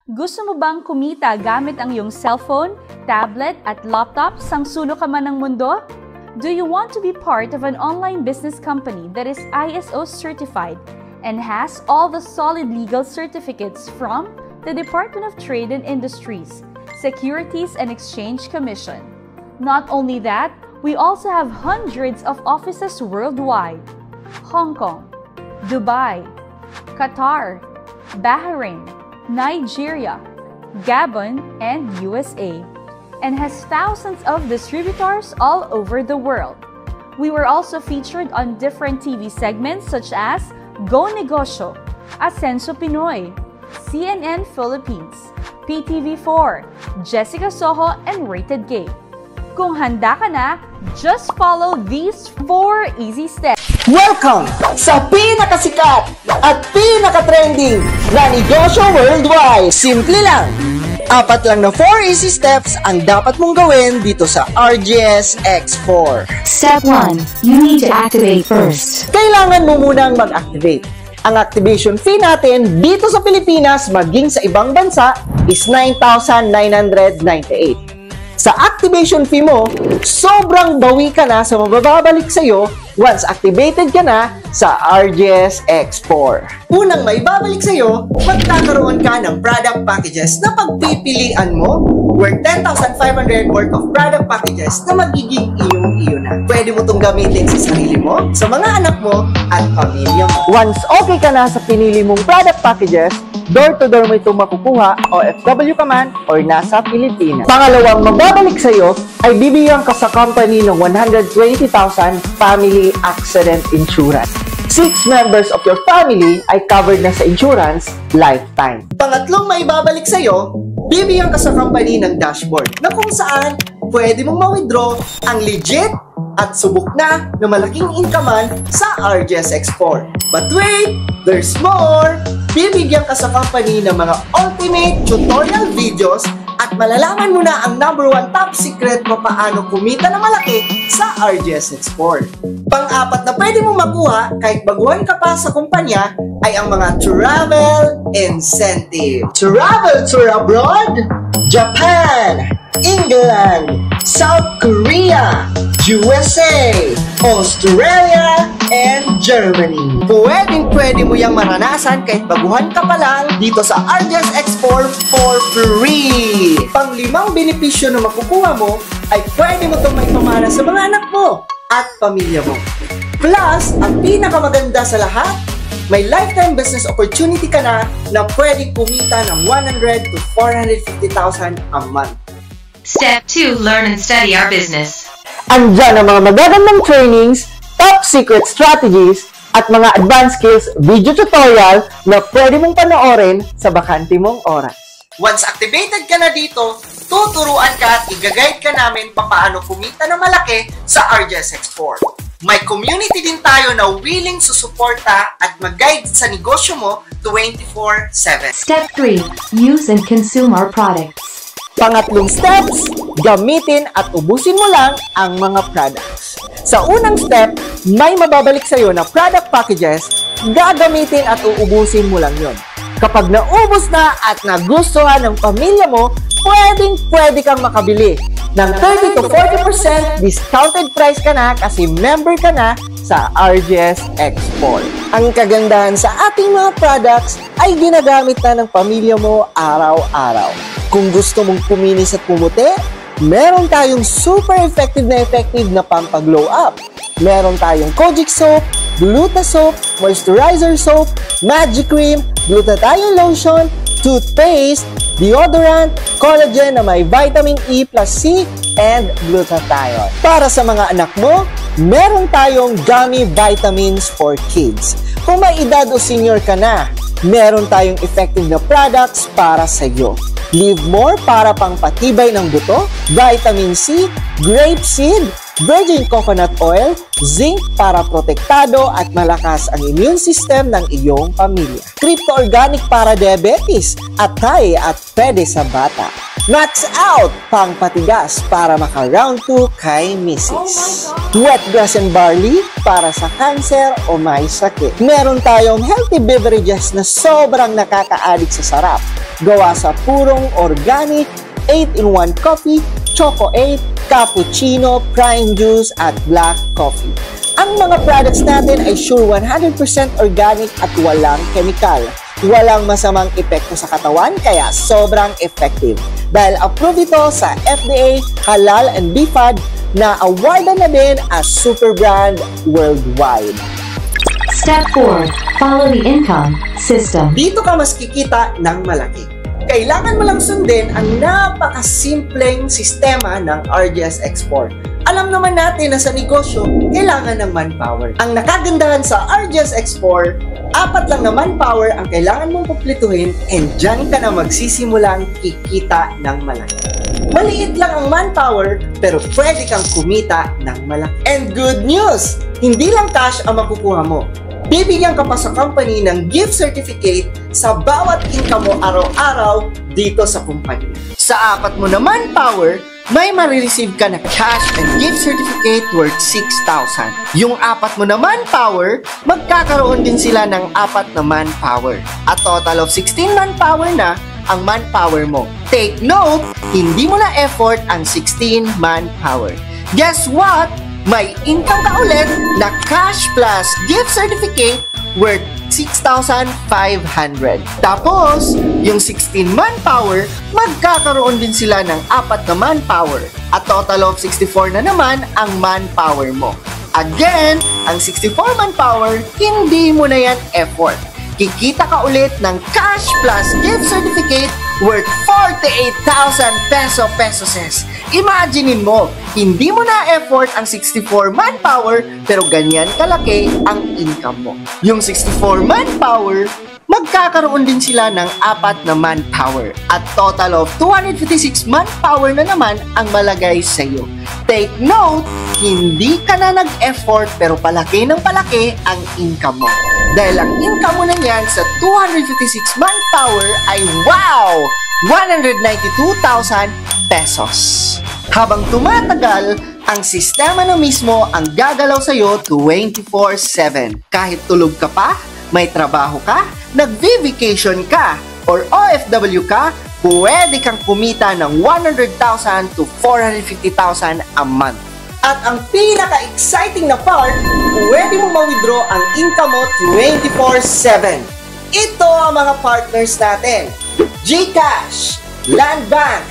Gusto mo bang kumita gamit ang iyong cellphone, tablet at laptop sang sulok ka man ng mundo? Do you want to be part of an online business company that is ISO certified and has all the solid legal certificates from the Department of Trade and Industries, Securities and Exchange Commission? Not only that, we also have hundreds of offices worldwide: Hong Kong, Dubai, Qatar, Bahrain, Nigeria, Gabon, and USA, and has thousands of distributors all over the world. We were also featured on different TV segments such as Go Negosyo, Ascenso Pinoy, CNN Philippines, PTV4, Jessica Soho, and Rated Gay. Kung handa ka na, just follow these 4 easy steps. Welcome sa pinakasikat at pinaka-trending na negosyo worldwide. Simple lang. 4 lang na 4 easy steps ang dapat mong gawin dito sa RGS X4. Step 1. You need to activate first. Kailangan mo munang mag-activate. Ang activation fee natin dito sa Pilipinas maging sa ibang bansa is 9,998. Sa activation fee mo, sobrang bawi ka na sa mababalik sa'yo once activated ka na sa RGS X4. Unang may babalik sa'yo, magkakaroon ka ng product packages na pagpipilian mo worth 10,500 worth of product packages na magiging iyong-iyo na. Pwede mo itong gamitin sa sarili mo, sa mga anak mo, at pamilya mo. Once okay ka na sa pinili mong product packages, door-to-door mo itong makukuha OFW ka man or nasa Pilipinas. Pangalawang mababalik sa'yo ay bibigyan ka sa company ng 120,000 family accident insurance. 6 members of your family ay covered na sa insurance lifetime. Pangatlong may babalik sa'yo, bibigyan ka sa company ng dashboard na kung saan pwede mong ma-withdraw ang legit at subok na malaking incomean sa RGS X4. But wait, there's more! Bibigyan ka sa company ng mga ultimate tutorial videos at malalaman mo na ang #1 top secret kung paano kumita ng malaki sa RGS X4. Pang-apat na pwede mong makuha kahit baguhan ka pa sa kumpanya ay ang mga travel incentive. Travel tour abroad, Japan, England, South Korea, USA, Australia, and Germany. Pwede mo yung maranasan kahit baguhan ka pa lang dito sa RGS X4 for free. Pang-5 benepisyo na makukuha mo ay pwede mo itong maipamana sa mga anak mo at pamilya mo. Plus, ang pinakamaganda sa lahat, may lifetime business opportunity ka na pwedeng kumita ng 100,000 to 450,000 a month. Step 2. Learn and study our business. Andyan ang mga magagandang trainings, top secret strategies, at mga advanced skills video tutorial na pwede mong panoorin sa bakante mong oras. Once activated ka na dito, tuturuan ka at i-guide ka namin paano kumita ng malaki sa RGS X4. May community din tayo na willing susuporta at mag-guide sa negosyo mo 24/7. Step 3. Use and consume our products. Pangatlong steps, gamitin at ubusin mo lang ang mga products. Sa unang step, may mababalik sa'yo na product packages, gagamitin at uubusin mo lang yon. Kapag naubos na at nagustuhan ng pamilya mo, pwede kang makabili ng 30 to 40% discounted price ka na kasi member ka na sa RGS X4. Ang kagandahan sa ating mga products ay ginagamit na ng pamilya mo araw-araw. Kung gusto mong kuminis at pumuti, meron tayong super effective na pampaglow up. Meron tayong Kojic soap, Gluta soap, moisturizer soap, magic cream, glutathione lotion, toothpaste, deodorant, collagen na may vitamin E plus C, and glutathione. Para sa mga anak mo, meron tayong gummy vitamins for kids. Kung may edad o senior ka na, meron tayong effective na products para sa iyo. Live More para pangpatibay ng buto, vitamin C, grape seed, virgin coconut oil, zinc para protektado at malakas ang immune system ng iyong pamilya. Crypto Organic para diabetes, atay at pwede sa bata. Nuts Out, pangpatigas para maka-round 2 kay Mrs. Wheatgrass and Barley para sa cancer o may sakit. Meron tayong healthy beverages na sobrang nakaka-addict sa sarap. gawa sa purong organic 8-in-1 coffee, Choco 8, cappuccino, prime juice, at black coffee. Ang mga products natin ay sure 100% organic at walang chemical. Walang masamang epekto sa katawan kaya sobrang effective. Dahil approved ito sa FDA, Halal and BFAD na awarded na din as super brand worldwide. Step 4. Follow the income system. Dito ka mas kikita ng malaki. Kailangan mo lang sundin ang napakasimpleng sistema ng RGS Export. Alam naman natin na sa negosyo, kailangan ng manpower. Ang nakagandahan sa RGS Export, 4 lang na manpower ang kailangan mong kumpletuhin and dyan ka na magsisimulang kikita ng malaki. Maliit lang ang manpower pero pwede kang kumita ng malaki. And good news! Hindi lang cash ang makukuha mo. Bibigyan ka pa sa company ng gift certificate sa bawat income mo araw-araw dito sa kumpanya. Sa 4 mo na manpower, may marireceive ka na cash and gift certificate worth 6,000. Yung 4 mo na manpower, magkakaroon din sila ng 4 na manpower. A total of 16 manpower na ang manpower mo. Take note, hindi mo na effort ang 16 manpower. Guess what? May income ka ulit na cash plus gift certificate worth 6,500. Tapos, yung 16 manpower, magkakaroon din sila ng 4 na manpower. A total of 64 na naman ang manpower mo. Again, ang 64 manpower, hindi mo na yan effort. Kikita ka ulit ng cash plus gift certificate worth 48,000 pesos. Imaginein mo, hindi mo na effort ang 64 manpower pero ganyan kalaki ang income mo. Yung 64 manpower, magkakaroon din sila ng 4 na manpower at total of 256 manpower na naman ang malagay sa iyo. Take note, hindi ka na nag-effort pero palaki ng palaki ang income mo. Dahil ang income mo na yan sa 256 manpower ay wow! 192,000 pesos. Habang tumatagal, ang sistema na mismo ang gagalaw sa'yo 24/7. Kahit tulog ka pa, may trabaho ka, nag-vacation ka, or OFW ka, pwede kang kumita ng 100,000 to 450,000 a month. At ang pinaka-exciting na part, pwede mo ma-withdraw ang income mo 24/7. Ito ang mga partners natin: GCash, Land Bank,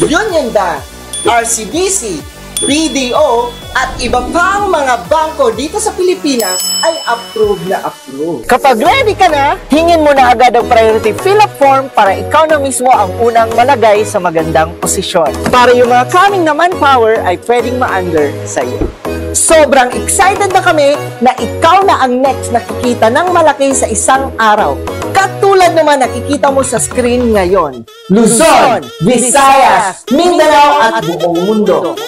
Union Bank, RCBC, BDO, at iba pang mga bangko dito sa Pilipinas ay approved na approved. Kapag ready ka na, hingin mo na agad ang priority fill-up form para ikaw na mismo ang unang malagay sa magandang posisyon. Para yung mga coming na manpower ay pwedeng ma-under sa iyo. Sobrang excited na kami na ikaw na ang next nakikita ng malaki sa isang araw. Katulad naman nakikita mo sa screen ngayon. Luzon, Visayas, Mindanao at buong mundo.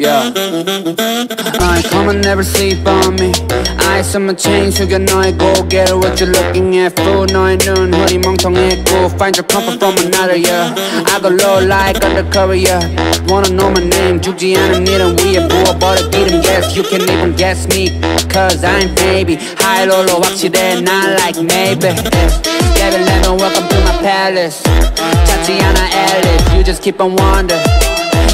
Yeah. Come on, never sleep on me. Eyes on my chain, so you know I go get it. What you looking at, fool? No, I know, 허리 멍청했고. Find your comfort from another, yeah. I go low like undercover, yeah. Wanna know my name, 죽지 않은 일은 위에 부어버려 기름. Yes, you can even guess me, cause I'm baby. High, low, low, 확실해, not like maybe. Gavin Lemon, welcome to my palace. Tatiana Alice, you just keep on wondering.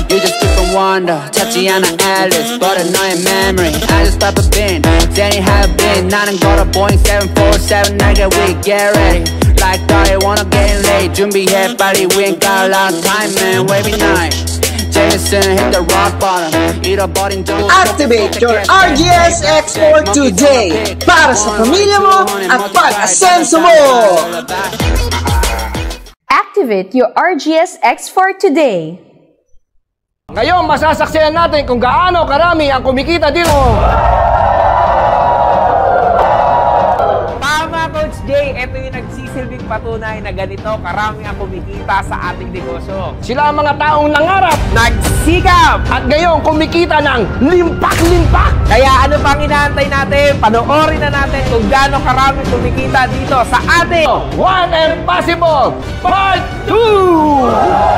You just keep on wonder, Tatiana Alice, but I know your memory. I just pop a bin, Danny have been. 나는 걸어 Boeing 747, I get weak, get ready. Like I wanna get late, 준비해 빨리. We ain't got a lot of time, man, wavy night. Jameson hit the rock bottom. 잃어버린 적. Activate your RGS Export today para sa pamilya mo at pag-asenso mo. Activate your RGS Export today. Ngayon, masasaksihan natin kung gaano karami ang kumikita dito. Tama, Coach Jay. Ito yung nagsisilbing patunay na ganito karami ang kumikita sa ating negosyo. Sila ang mga taong nangarap, Nagsikap! at ngayon kumikita ng limpak-limpak. Kaya ano pang inaantay natin? Panoorin na natin kung gaano karami kumikita dito sa ating One and Possible Part 2!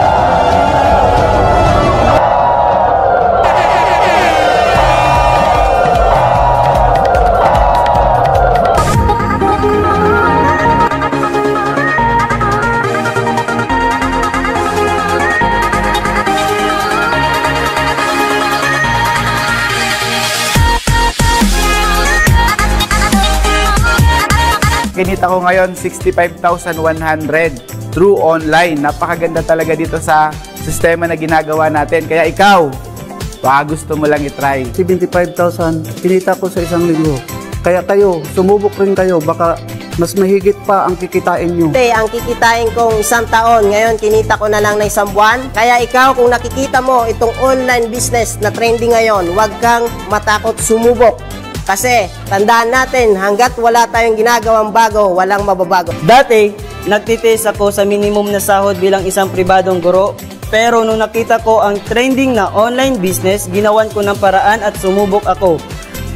kinita ko ngayon 65,100 through online. Napakaganda talaga dito sa sistema na ginagawa natin. Kaya ikaw, baka gusto mo lang itry. 75,000 kinita ko sa isang linggo. Kaya kayo, sumubok rin kayo. Baka mas mahigit pa ang kikitain nyo. Ang kikitain kong isang taon, ngayon kinita ko na lang ng isang buwan. Kaya ikaw, kung nakikita mo itong online business na trending ngayon, huwag kang matakot sumubok. Kasi tandaan natin, hanggat wala tayong ginagawang bago, walang mababago. Dati, nagtitiis ako sa minimum na sahod bilang isang pribadong guro. Pero nung nakita ko ang trending na online business, ginawan ko ng paraan at sumubok ako.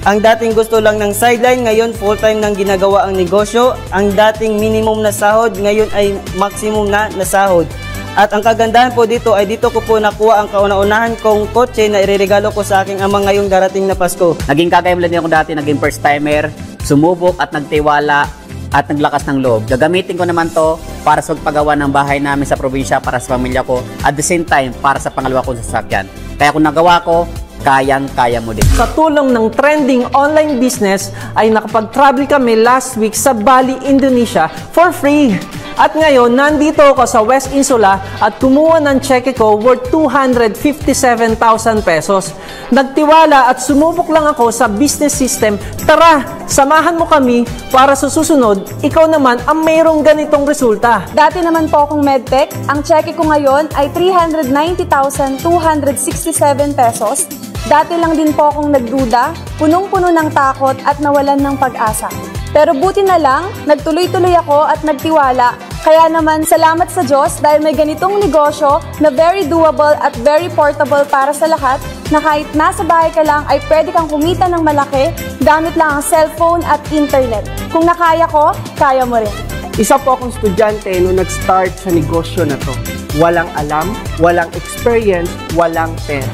Ang dating gusto lang ng sideline, ngayon full-time nang ginagawa ang negosyo. Ang dating minimum na sahod, ngayon ay maximum na sahod. At ang kagandahan po dito ay dito ko po nakuha ang kauna-unahan kong kotse na ireregalo ko sa aking ama ngayong darating na Pasko. Naging kagayam lang ako dati, naging first timer, sumubok at nagtiwala at naglakas ng loob. Gagamitin ko naman to para sa pagpagawa ng bahay namin sa probinsya para sa pamilya ko, at the same time para sa pangalawa kong sasakyan. Kaya kung nagawa ko, kayang-kaya mo din. Sa tulong ng trending online business ay nakapag-travel kami last week sa Bali, Indonesia for free. At ngayon, nandito ako sa West Insula at kumuha ng cheque ko worth 257,000 pesos. Nagtiwala at sumubok lang ako sa business system. Tara, samahan mo kami para sa susunod, ikaw naman ang mayroong ganitong resulta. Dati naman po akong medtech. Ang cheque ko ngayon ay 390,267 pesos. Dati lang din po akong nagduda, punong-puno ng takot at nawalan ng pag-asa. Pero buti na lang, nagtuloy-tuloy ako at nagtiwala. Kaya naman, salamat sa Diyos dahil may ganitong negosyo na very doable at very portable para sa lahat, na kahit nasa bahay ka lang ay pwede kang kumita ng malaki gamit lang ang cellphone at internet. Kung nakaya ko, kaya mo rin. Isa po akong estudyante nung nag-start sa negosyo na to. Walang alam, walang experience, walang pera.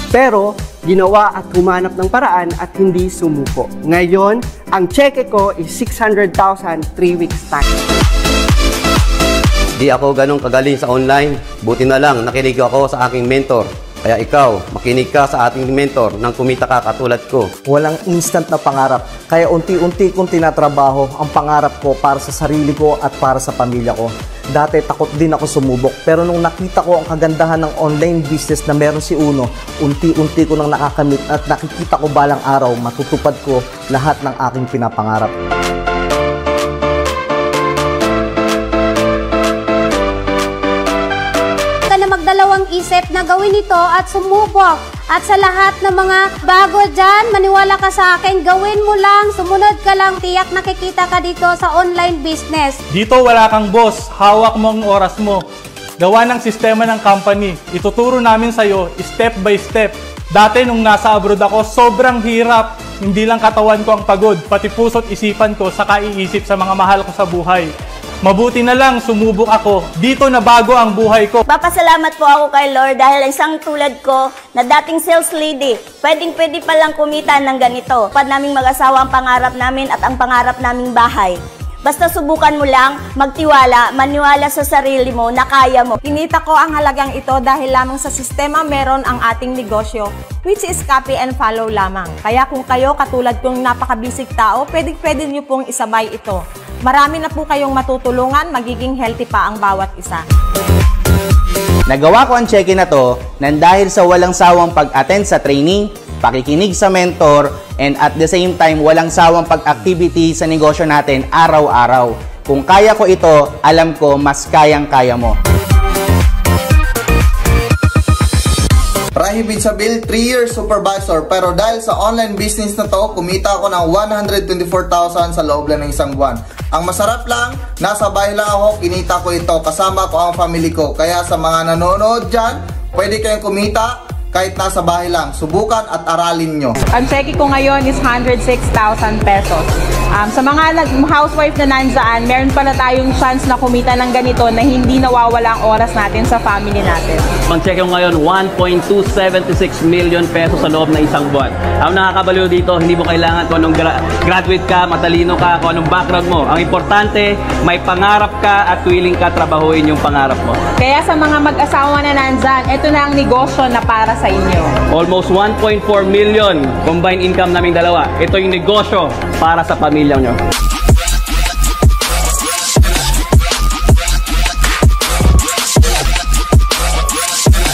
Pero, ginawa at humanap ng paraan at hindi sumuko. Ngayon, ang cheque ko is 600,000 3 weeks time. Di ako ganong kagaling sa online. Buti na lang, nakinig ako sa aking mentor. Kaya ikaw, makinig ka sa ating mentor nang kumita ka katulad ko. Walang instant na pangarap. Kaya unti-unti kong tinatrabaho ang pangarap ko para sa sarili ko at para sa pamilya ko. Dati takot din ako sumubok, pero nung nakita ko ang kagandahan ng online business na meron si Uno, unti-unti ko nang nakakamit at nakikita ko balang araw matutupad ko lahat ng aking pinapangarap. Magdalawang isip na gawin ito at sumubok. At sa lahat ng mga bago dyan, maniwala ka sa akin, gawin mo lang, sumunod ka lang, tiyak nakikita ka dito sa online business. Dito wala kang boss, hawak mo ang oras mo. Gawa ng sistema ng company, ituturo namin sa'yo step by step. Dati nung nasa abroad ako, sobrang hirap. Hindi lang katawan ko ang pagod, pati puso't isipan ko sa kaiisip sa mga mahal ko sa buhay. Mabuti na lang, sumubok ako. Dito na bago ang buhay ko. Papasalamat po ako kay Lord dahil isang tulad ko na dating sales lady, pwedeng-pwede palang kumita ng ganito. Pad naming mag-asawa ang pangarap namin at ang pangarap naming bahay. Basta subukan mo lang, magtiwala, maniwala sa sarili mo na kaya mo. Kinita ko ang halagang ito dahil lamang sa sistema meron ang ating negosyo, which is copy and follow lamang. Kaya kung kayo katulad kong napakabisig tao, pwede nyo pong isabay ito. Marami na po kayong matutulungan, magiging healthy pa ang bawat isa. Nagawa ko ang check-in na to nang dahil sa walang sawang pag-attend sa training, pakikinig sa mentor, and at the same time walang sawang pag-activity sa negosyo natin araw-araw. Kung kaya ko ito, alam ko mas kayang-kaya mo. Rahi bin Sabil, 3 years supervisor, pero dahil sa online business na to, kumita ako ng 124,000 sa loob lang ng isang buwan. Ang masarap lang, nasa bahay lang ako, kinita ko ito, kasama ko ang family ko. Kaya sa mga nanonood dyan, pwede kayong kumita kahit nasa bahay lang. Subukan at aralin nyo. Ang cheque ko ngayon is 106,000 pesos. Sa mga housewife na nandyan, meron pala tayong chance na kumita ng ganito na hindi nawawala ang oras natin sa family natin. Ang cheque ko ngayon, 1.276 million pesos sa loob ng isang buwan. Ang nakakabaliw dito, hindi mo kailangan kung anong graduate ka, matalino ka, kung anong background mo. Ang importante, may pangarap ka at willing ka trabahuin yung pangarap mo. Kaya sa mga mag-asawa na nandyan, ito na ang negosyo na para sa inyo. Almost 1.4 million combined income naming dalawa. Ito yung negosyo para sa pamilya nyo.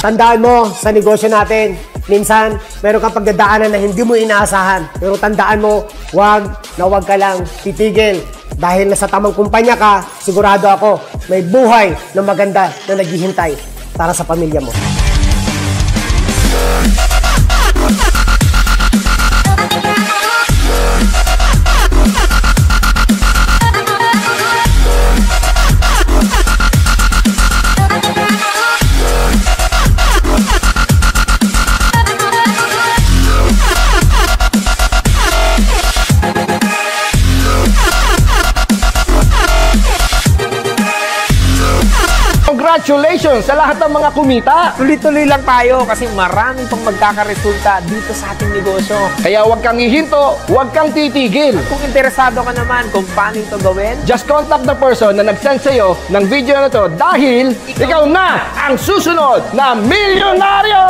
Tandaan mo sa negosyo natin, minsan meron kang pagdadaanan na hindi mo inaasahan. Pero tandaan mo, wag ka lang titigil. Dahil nasa tamang kumpanya ka, sigurado ako, may buhay na maganda na naghihintay para sa pamilya mo. Congratulations sa lahat ng mga kumita! Tuloy-tuloy lang tayo kasi maraming pang magkakaresulta dito sa ating negosyo. Kaya huwag kang ihinto, huwag kang titigil. At kung interesado ka naman kung paano ito gawin, just contact the person na nag-send sa'yo ng video na to dahil ikaw na ang susunod na milyonaryo!